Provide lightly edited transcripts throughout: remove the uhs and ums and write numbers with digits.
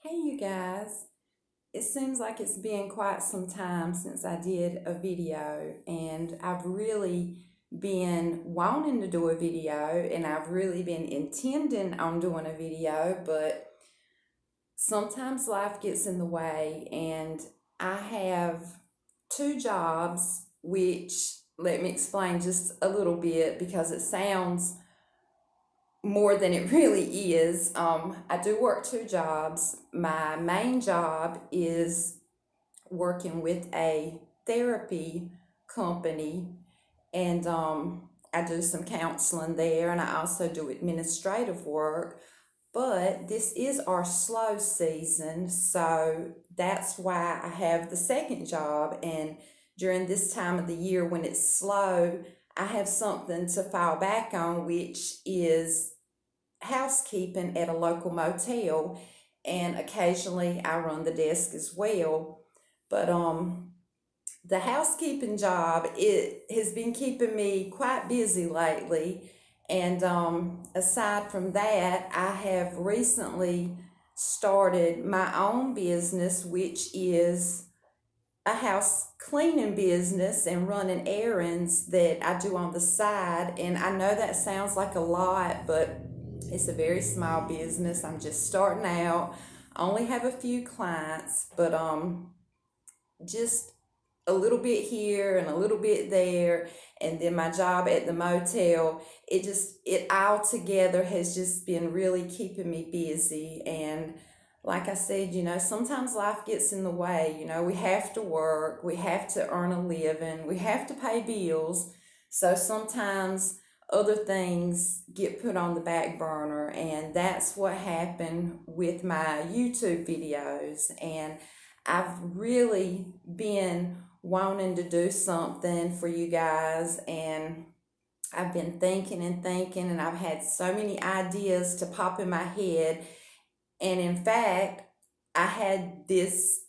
Hey, you guys. It seems like it's been quite some time since I did a video, and I've really been wanting to do a video, and I've really been intending on doing a video, but sometimes life gets in the way, and I have two jobs, which let me explain just a little bit because it sounds more than it really is. I do work two jobs. My main job is working with a therapy company, and I do some counseling there, and I also do administrative work. But this is our slow season, so that's why I have the second job. And during this time of the year when it's slow, I have something to fall back on, which is housekeeping at a local motel, and occasionally I run the desk as well. But the housekeeping job, it has been keeping me quite busy lately. And aside from that, I have recently started my own business, which is a house cleaning business and running errands that I do on the side. And I know that sounds like a lot, but it's a very small business. I'm just starting out. I only have a few clients, but just a little bit here and a little bit there, and then my job at the motel, it all together has just been really keeping me busy. And like I said, sometimes life gets in the way. We have to work, we have to earn a living, we have to pay bills. So sometimes other things get put on the back burner, and that's what happened with my YouTube videos. And I've really been wanting to do something for you guys, and I've been thinking and thinking, and I've had so many ideas to pop in my head. And in fact, I had this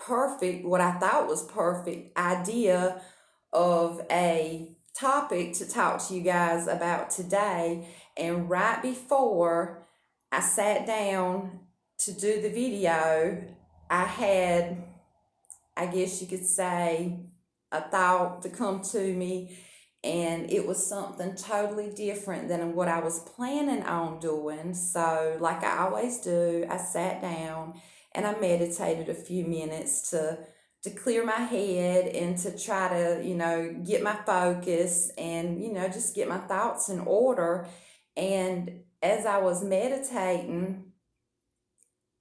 what I thought was perfect idea of a topic to talk to you guys about today. And right before I sat down to do the video, I had, I guess you could say, a thought to come to me, and it was something totally different than what I was planning on doing. So, like I always do, I sat down and I meditated a few minutes to clear my head and to try to, get my focus and, just get my thoughts in order. And as I was meditating,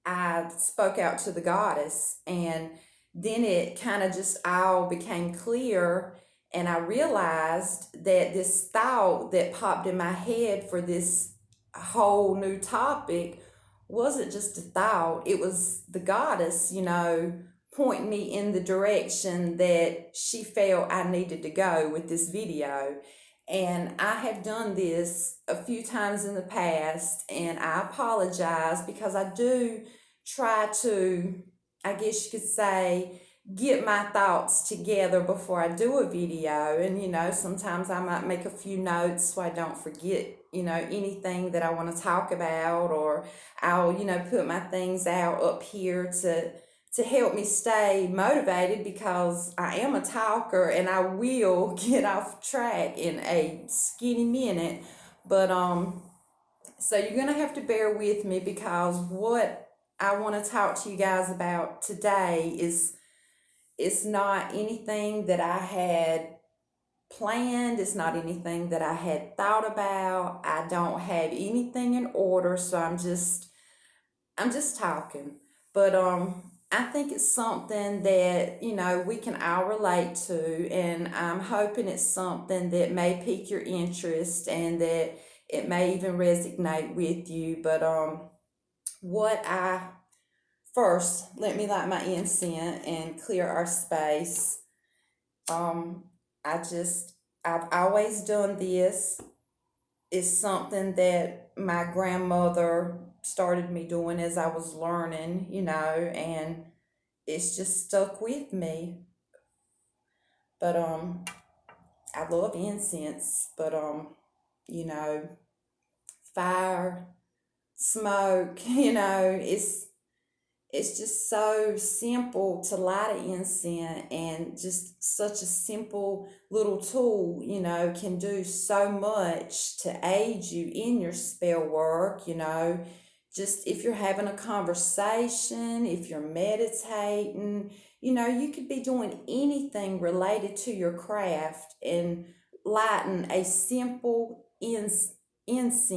I spoke out to the goddess, and then it kind of just all became clear. And I realized that this thought that popped in my head for this whole new topic wasn't just a thought, it was the goddess, pointing me in the direction that she felt I needed to go with this video. And I have done this a few times in the past, and I apologize because I do try to, I guess you could say, get my thoughts together before I do a video. And, sometimes I might make a few notes so I don't forget, anything that I want to talk about, or I'll, put my things out up here to help me stay motivated, because I am a talker and I will get off track in a skinny minute. But so you're going to have to bear with me, because what I want to talk to you guys about today is, it's not anything that I had planned, it's not anything that I had thought about. I don't have anything in order, so I'm just talking. But I think it's something that, we can all relate to, and I'm hoping it's something that may pique your interest and that it may even resonate with you. But what I first, let me light my incense and clear our space. Um I just I've always done this. It's something that my grandmother started me doing as I was learning, and it's just stuck with me. But I love incense, but you know, fire smoke. You know, it's just so simple to light an incense, and just such a simple little tool, you know, can do so much to aid you in your spell work, you know. Just if you're having a conversation, if you're meditating, you know, you could be doing anything related to your craft, and lighting a simple incense,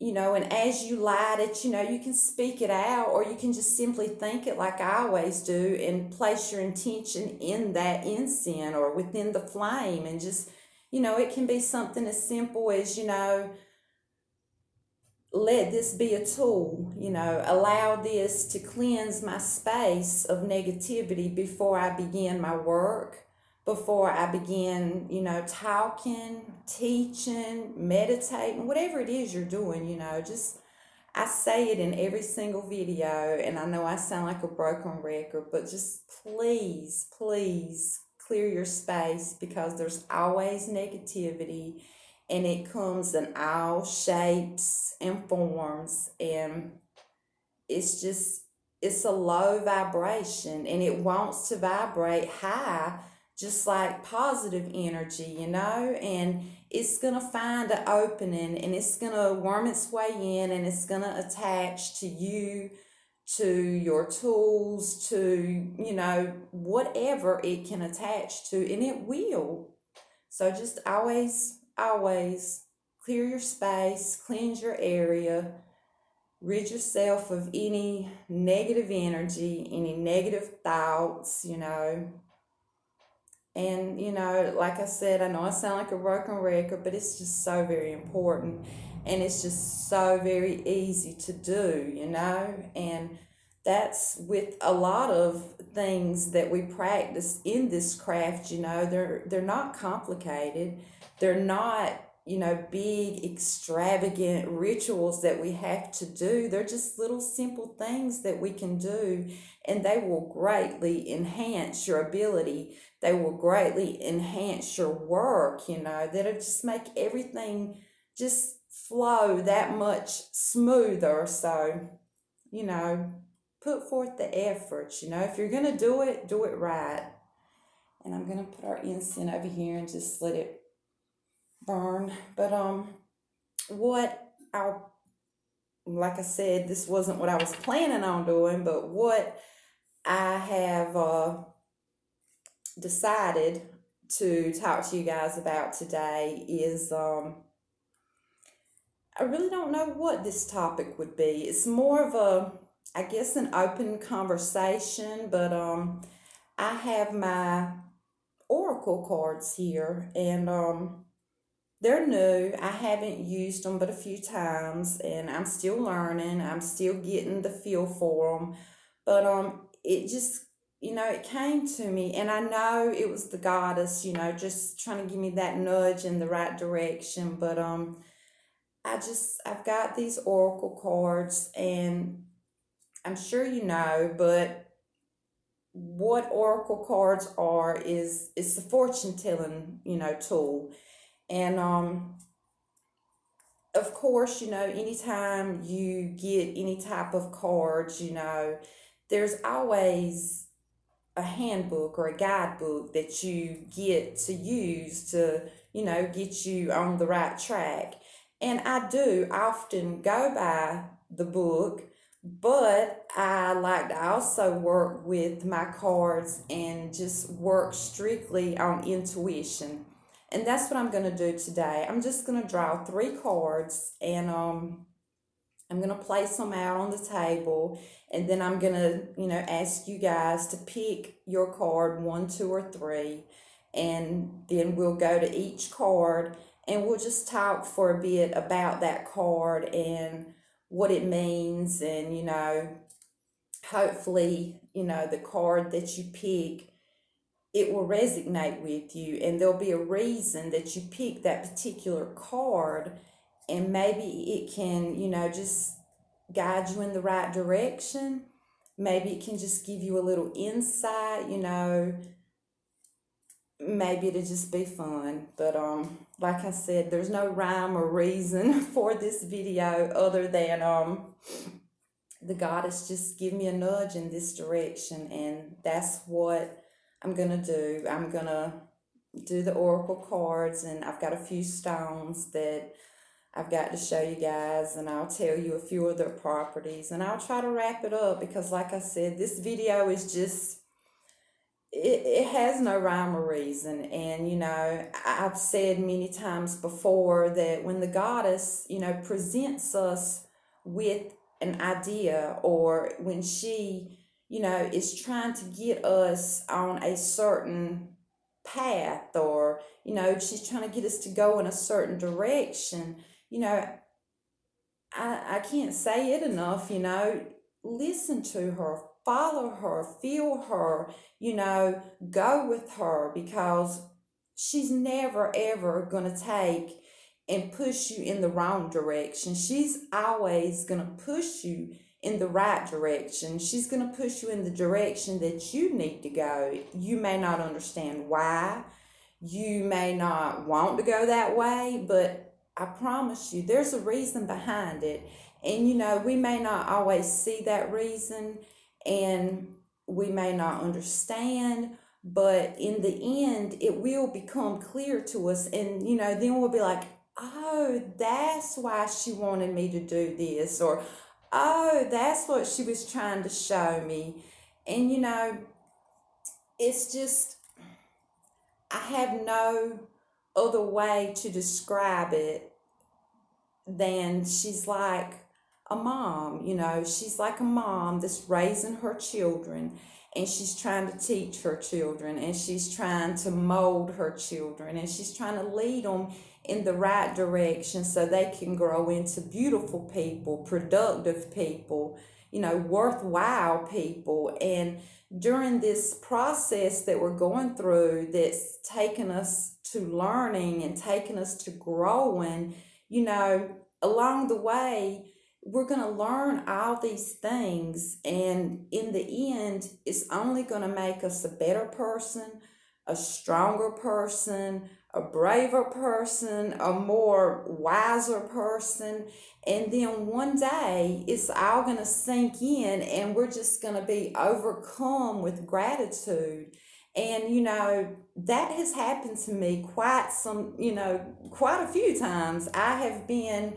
you know, and as you light it, you know, you can speak it out, or you can just simply think it like I always do, and place your intention in that incense or within the flame. And just, you know, it can be something as simple as, you know, let this be a tool, you know, allow this to cleanse my space of negativity before I begin my work, before I begin, you know, talking, teaching, meditating, whatever it is you're doing, you know. Just, I say it in every single video, and I know I sound like a broken record, but just please, please clear your space, because there's always negativity, and it comes in all shapes and forms, and it's just, it's a low vibration, and it wants to vibrate high, just like positive energy, you know. And it's gonna find an opening, and it's gonna worm its way in, and it's gonna attach to you, to your tools, to, you know, whatever it can attach to, and it will. So just always, always clear your space, cleanse your area, rid yourself of any negative energy, any negative thoughts, you know. And, you know, like I said, I know I sound like a broken record, but it's just so very important. And it's just so very easy to do, you know. And that's with a lot of things that we practice in this craft, you know. They're not complicated. They're not, you know, big extravagant rituals that we have to do. They're just little simple things that we can do, and they will greatly enhance your ability. They will greatly enhance your work, you know. That'll just make everything just flow that much smoother. So, you know, put forth the effort, you know. If you're going to do it right. And I'm going to put our incense over here and just let it burn. But what I, like I said, this wasn't what I was planning on doing, but what I have decided to talk to you guys about today is I really don't know what this topic would be. It's more of a, I guess, an open conversation, but I have my oracle cards here, and they're new. I haven't used them but a few times, and I'm still learning. I'm still getting the feel for them. But it just, you know, it came to me, and I know it was the goddess, you know, just trying to give me that nudge in the right direction. But I've got these oracle cards, and I'm sure you know, but what oracle cards are is it's a fortune telling, you know, tool. And of course, you know, anytime you get any type of cards, you know, there's always a handbook or a guidebook that you get to use to, you know, get you on the right track. And I do often go by the book, but I like to also work with my cards and just work strictly on intuition. And that's what I'm going to do today. I'm just going to draw 3 cards, and I'm going to place them out on the table, and then I'm going to, you know, ask you guys to pick your card, 1, 2, or 3, and then we'll go to each card, and we'll just talk for a bit about that card and what it means. And, you know, hopefully, you know, the card that you pick, it will resonate with you, and there'll be a reason that you pick that particular card, and maybe it can, you know, just guide you in the right direction. Maybe it can just give you a little insight, you know. maybe it'll just be fun. But like I said, there's no rhyme or reason for this video other than the goddess just give me a nudge in this direction, and that's what I'm gonna do. I'm gonna do the oracle cards, and I've got a few stones that I've got to show you guys, and I'll tell you a few of their properties, and I'll try to wrap it up because, like I said, this video is just it has no rhyme or reason. And I've said many times before that when the goddess presents us with an idea, or when she is trying to get us on a certain path, or she's trying to get us to go in a certain direction, you know I can't say it enough. Listen to her, follow her, feel her, go with her, because she's never ever going to take and push you in the wrong direction. She's always going to push you in the right direction. She's going to push you in the direction that you need to go. You may not understand why, you may not want to go that way, but I promise you, there's a reason behind it. And we may not always see that reason, and we may not understand, but in the end, it will become clear to us. And, then we'll be like, oh, that's why she wanted me to do this, or oh, that's what she was trying to show me. And, it's just, I have no other way to describe it than she's like a mom. She's like a mom that's raising her children, and she's trying to teach her children, and she's trying to mold her children, and she's trying to lead them in the right direction so they can grow into beautiful people, productive people, worthwhile people. And during this process that we're going through, that's taken us to learning and taken us to growing, along the way, we're going to learn all these things. And in the end, it's only going to make us a better person, a stronger person, a braver person, a more wiser person. And then one day, it's all going to sink in, and we're just going to be overcome with gratitude. And that has happened to me quite a few times. I have been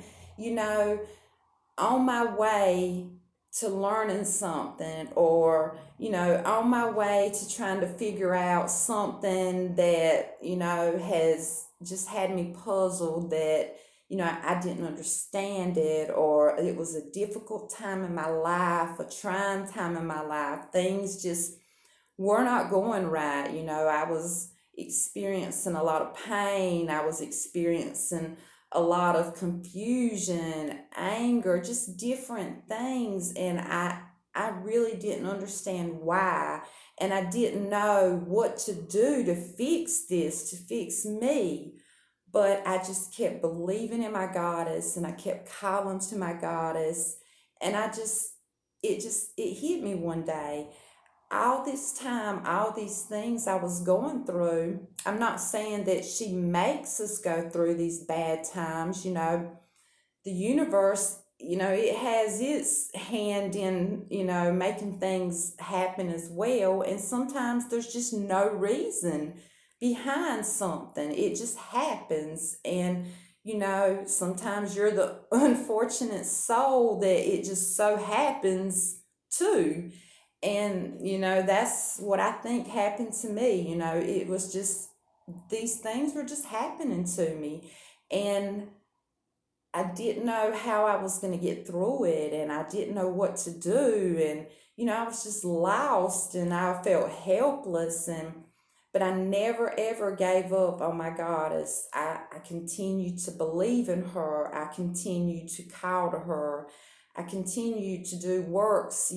on my way to learning something, or on my way to trying to figure out something that has just had me puzzled, that I didn't understand it, or it was a difficult time in my life, a trying time in my life. Things just were not going right. I was experiencing a lot of pain. I was experiencing a lot of confusion, anger, just different things. And I really didn't understand why. And I didn't know what to do to fix this, to fix me. But I just kept believing in my goddess, and I kept calling to my goddess. And it hit me one day. All this time, all these things I was going through, I'm not saying that she makes us go through these bad times. The universe, it has its hand in, making things happen as well. And sometimes there's just no reason behind something. It just happens. And, sometimes you're the unfortunate soul that it just so happens to. And, that's what I think happened to me. It was just, these things were just happening to me. And I didn't know how I was going to get through it, and I didn't know what to do. And, I was just lost, and I felt helpless. But I never ever gave up on my goddess. I continued to believe in her. I continued to call to her. I continued to do works,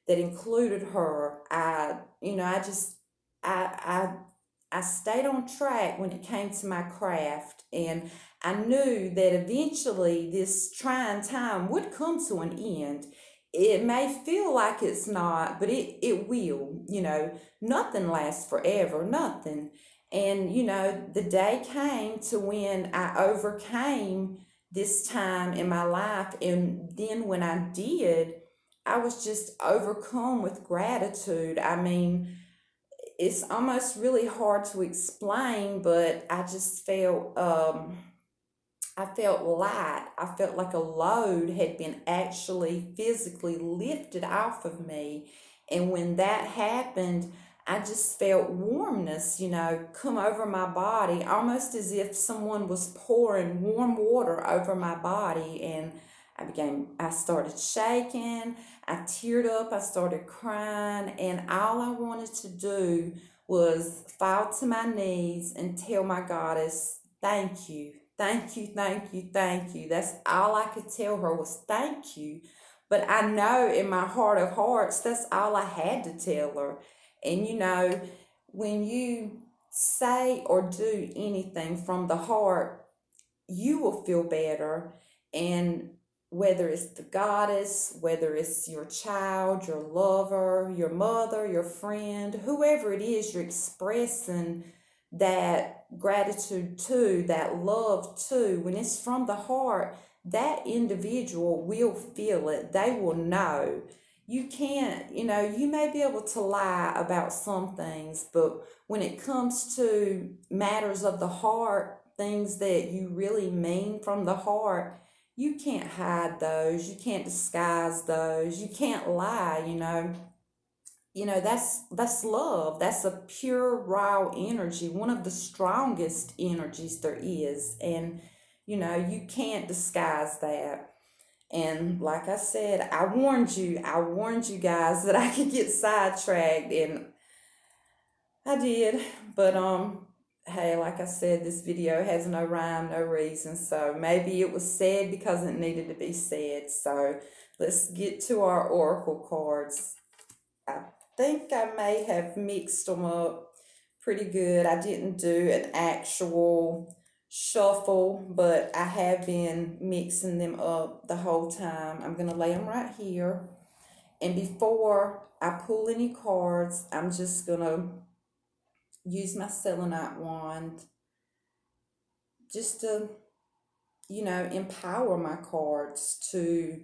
that included her. I stayed on track when it came to my craft, and I knew that eventually this trying time would come to an end. It may feel like it's not, but it will. Nothing lasts forever, nothing. And, the day came to when I overcame this time in my life. And then when I did, I was just overcome with gratitude. I mean, it's almost really hard to explain, but I just felt I felt light. I felt like a load had been actually physically lifted off of me. And when that happened, I just felt warmness, come over my body, almost as if someone was pouring warm water over my body. And I started shaking, I teared up, I started crying, and all I wanted to do was fall to my knees and tell my goddess, thank you, thank you, thank you, thank you. That's all I could tell her was thank you. But I know in my heart of hearts, that's all I had to tell her. And when you say or do anything from the heart, you will feel better. And whether it's the goddess, whether it's your child, your lover, your mother, your friend, whoever it is you're expressing that gratitude to, that love to, when it's from the heart, that individual will feel it. They will know. You can't, you may be able to lie about some things, but when it comes to matters of the heart, things that you really mean from the heart, you can't hide those. You can't disguise those. You can't lie, that's love. That's a pure raw energy, one of the strongest energies there is. And you can't disguise that. And like I said, I warned you guys that I could get sidetracked, and I did. But hey, like I said, this video has no rhyme, no reason. So maybe it was said because it needed to be said. So let's get to our oracle cards. I think I may have mixed them up pretty good. I didn't do an actual shuffle, but I have been mixing them up the whole time. I'm going to lay them right here. And before I pull any cards, I'm just going to use my selenite wand just to, empower my cards to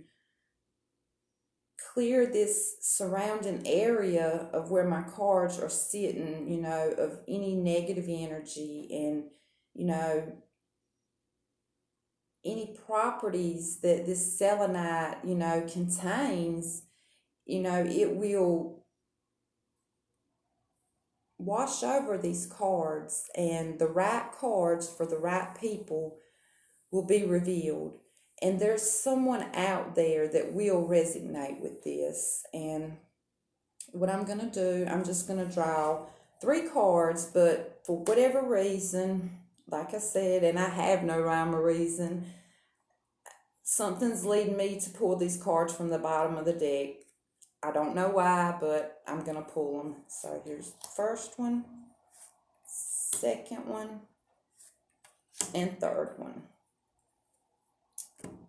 clear this surrounding area of where my cards are sitting, of any negative energy and, any properties that this selenite, contains, it will wash over these cards, and the right cards for the right people will be revealed. And there's someone out there that will resonate with this. And what I'm going to do, I'm just going to draw 3 cards, but for whatever reason, like I said, and I have no rhyme or reason, something's leading me to pull these cards from the bottom of the deck. I don't know why, but I'm going to pull them. So here's the first one, second one, and third one.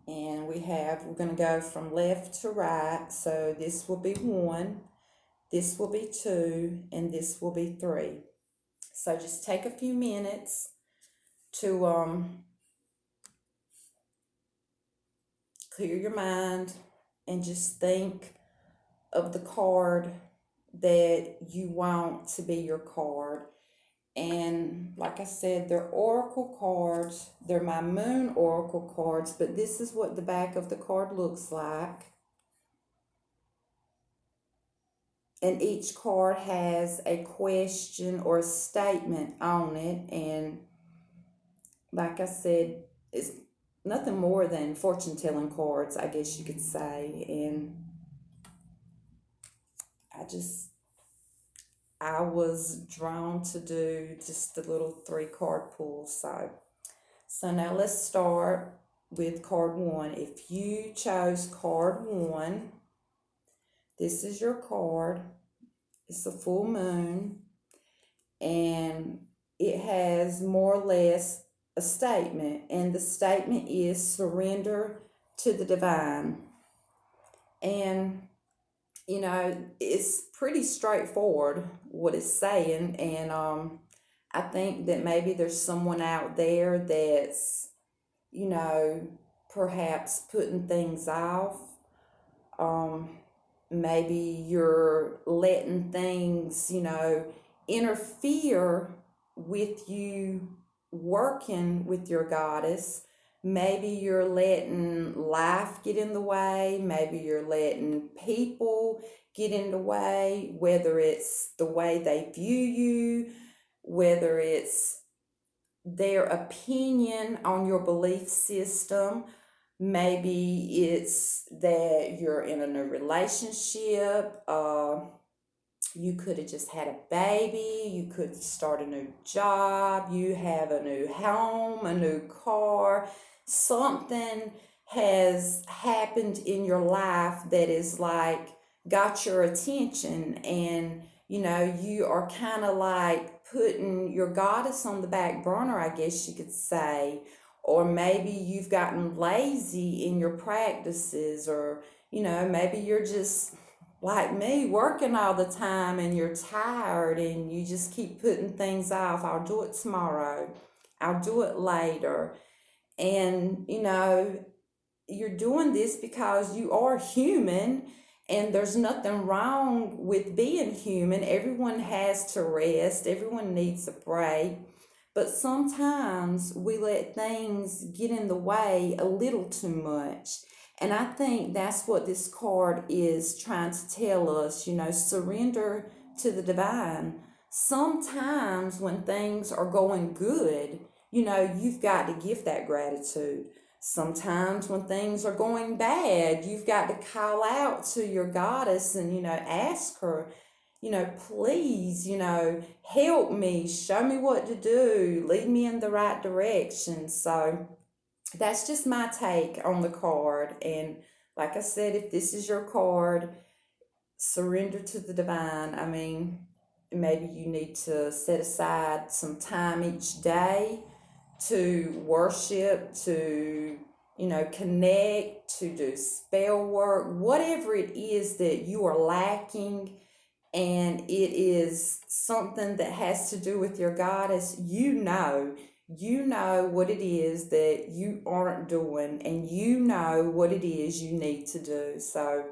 And we're going to go from left to right. So this will be 1, this will be 2, and this will be 3. So just take a few minutes to clear your mind and just think of the card that you want to be your card. And like I said, they're oracle cards. They're my moon oracle cards, but this is what the back of the card looks like. And each card has a question or a statement on it. And like I said, it's nothing more than fortune telling cards, I guess you could say. And I was drawn to do just a little 3-card pull. So now let's start with card 1. If you chose card 1, this is your card. It's a full moon, and it has more or less a statement, and the statement is surrender to the divine. And it's pretty straightforward what it's saying, and I think that maybe there's someone out there that's, perhaps putting things off. Um, Maybe you're letting things, interfere with you working with your goddess. Maybe you're letting life get in the way. Maybe you're letting people get in the way, whether it's the way they view you, whether it's their opinion on your belief system. Maybe it's that you're in a new relationship. You could have just had a baby. You could start a new job. You have a new home, a new car. Something has happened in your life that is like got your attention, and you are kind of like putting your goddess on the back burner, I guess you could say. Or maybe you've gotten lazy in your practices, or maybe you're just like me, working all the time, and you're tired and you just keep putting things off. I'll do it tomorrow, I'll do it later. And you're doing this because you are human, and there's nothing wrong with being human. Everyone has to rest, everyone needs a break. But sometimes we let things get in the way a little too much. And I think that's what this card is trying to tell us, surrender to the divine. Sometimes when things are going good, you've got to give that gratitude. Sometimes when things are going bad, you've got to call out to your goddess and, ask her, please, help me, show me what to do, lead me in the right direction. So that's just my take on the card. And like I said, if this is your card, surrender to the divine. I mean, maybe you need to set aside some time each day to worship, to connect, to do spell work, whatever it is that you are lacking, and it is something that has to do with your goddess. You know what it is that you aren't doing, and you know what it is you need to do. So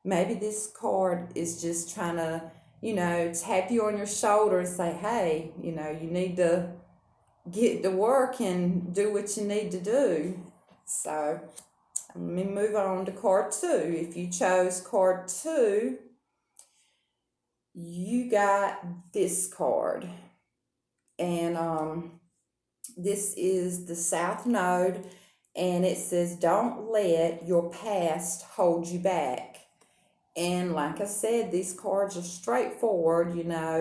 maybe this card is just trying to tap you on your shoulder and say, hey, you need to get to work and do what you need to do. So let me move on to card 2. If you chose card 2, you got this card. And this is the South Node, and it says, don't let your past hold you back. And like I said, these cards are straightforward.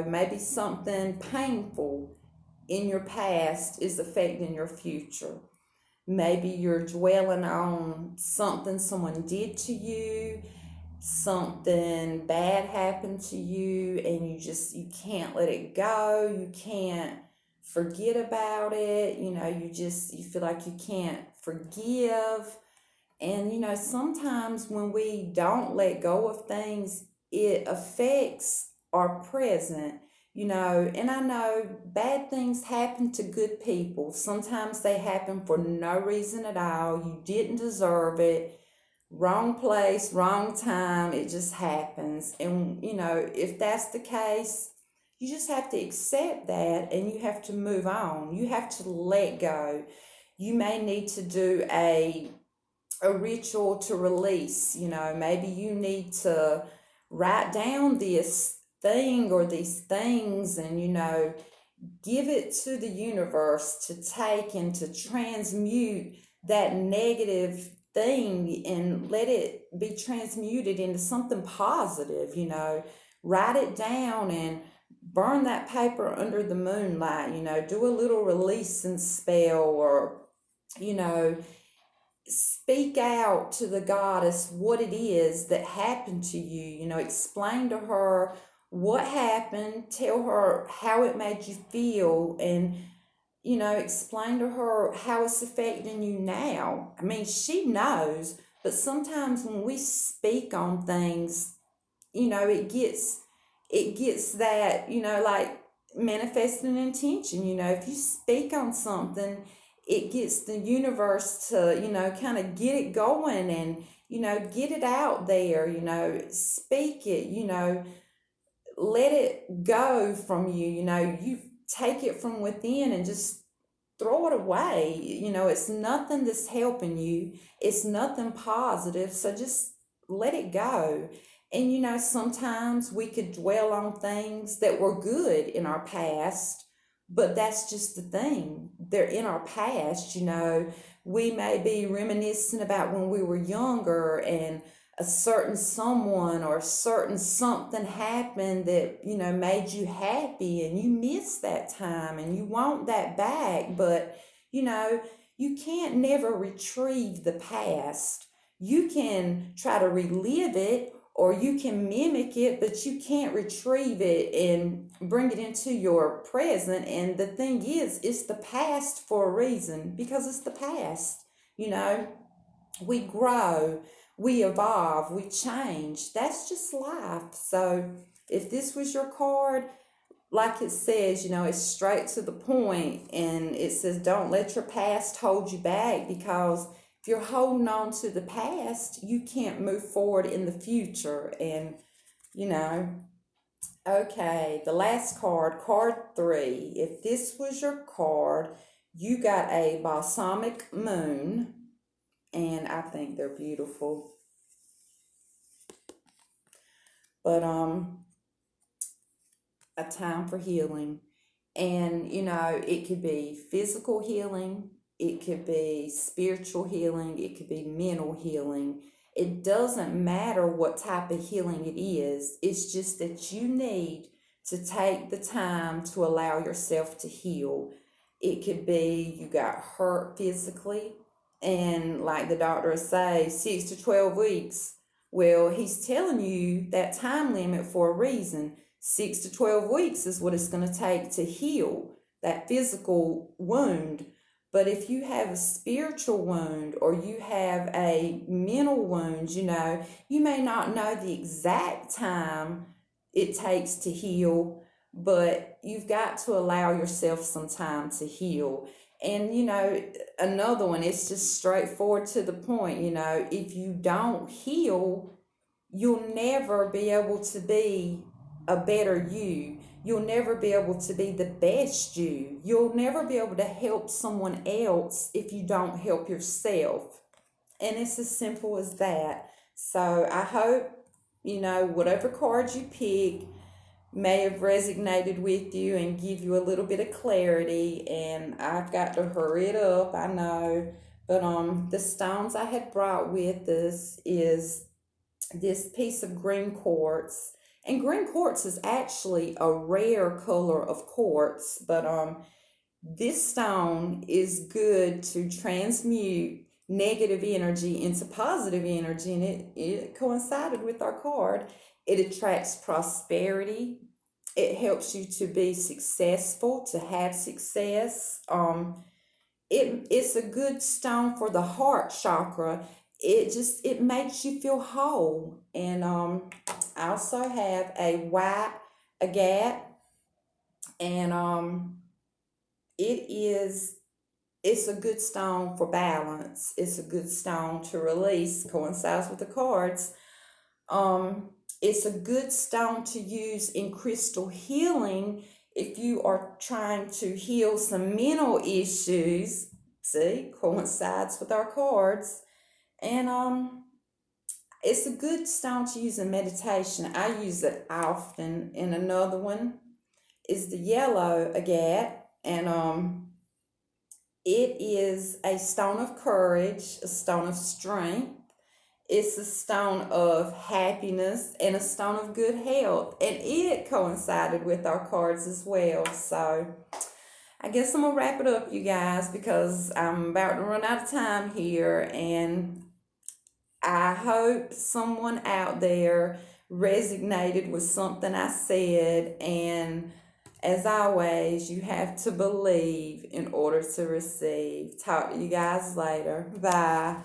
Maybe something painful in your past is affecting your future. Maybe you're dwelling on something someone did to you, something bad happened to you, and you can't let it go. You can't forget about it. You feel like you can't forgive. And sometimes when we don't let go of things, it affects our present. And I know bad things happen to good people. Sometimes they happen for no reason at all. You didn't deserve it. Wrong place, wrong time. It just happens. And if that's the case, you just have to accept that, and you have to move on. You have to let go. You may need to do a ritual to release. Maybe you need to write down this thing or these things, and give it to the universe to take and to transmute that negative thing, and let it be transmuted into something positive. Write it down and burn that paper under the moonlight. Do a little releasing spell, or speak out to the goddess what it is that happened to you. Explain to her what happened, tell her how it made you feel, and explain to her how it's affecting you now. I mean, she knows, but sometimes when we speak on things, it gets that, like manifesting intention. If you speak on something, it gets the universe to, kind of get it going and, get it out there, speak it, let it go from you, you take it from within and just throw it away. It's nothing that's helping you, it's nothing positive. So just let it go. And sometimes we could dwell on things that were good in our past, but that's just the thing. They're in our past. We may be reminiscing about when we were younger and a certain someone or a certain something happened that made you happy, and you miss that time and you want that back. But you can't never retrieve the past. You can try to relive it, or you can mimic it, but you can't retrieve it and bring it into your present. And the thing is, it's the past for a reason, because it's the past. We grow, we evolve, we change. That's just life. So if this was your card, like it says, it's straight to the point, and it says don't let your past hold you back, because if you're holding on to the past, you can't move forward in the future. And okay, the last card, card 3. If this was your card, you got a balsamic moon, and I think they're beautiful. But a time for healing. And it could be physical healing, it could be spiritual healing, it could be mental healing. It doesn't matter what type of healing it is. It's just that you need to take the time to allow yourself to heal. It could be you got hurt physically, and like the doctors say, 6 to 12 weeks. Well, he's telling you that time limit for a reason. 6 to 12 weeks is what it's going to take to heal that physical wound. But if you have a spiritual wound, or you have a mental wound, you may not know the exact time it takes to heal, but you've got to allow yourself some time to heal. And another one, it's just straightforward to the point. If you don't heal, you'll never be able to be a better you. You'll never be able to be the best you. You'll never be able to help someone else if you don't help yourself. And it's as simple as that. So I hope, whatever card you pick may have resonated with you and give you a little bit of clarity. And I've got to hurry it up, I know. But the stones I had brought with us is this piece of green quartz. And green quartz is actually a rare color of quartz, but this stone is good to transmute negative energy into positive energy, and it coincided with our card. It attracts prosperity. It helps you to be successful, to have success. It's a good stone for the heart chakra. It makes you feel whole. And I also have a white agate, and it's a good stone for balance. It's a good stone to release, coincides with the cards. It's a good stone to use in crystal healing if you are trying to heal some mental issues. See, coincides with our cards. And it's a good stone to use in meditation. I use it often. And another one is the yellow agate, and it is a stone of courage, a stone of strength. It's a stone of happiness and a stone of good health, and it coincided with our cards as well. So I guess I'm gonna wrap it up, you guys, because I'm about to run out of time here. And I hope someone out there resonated with something I said. And as always, you have to believe in order to receive. Talk to you guys later. Bye.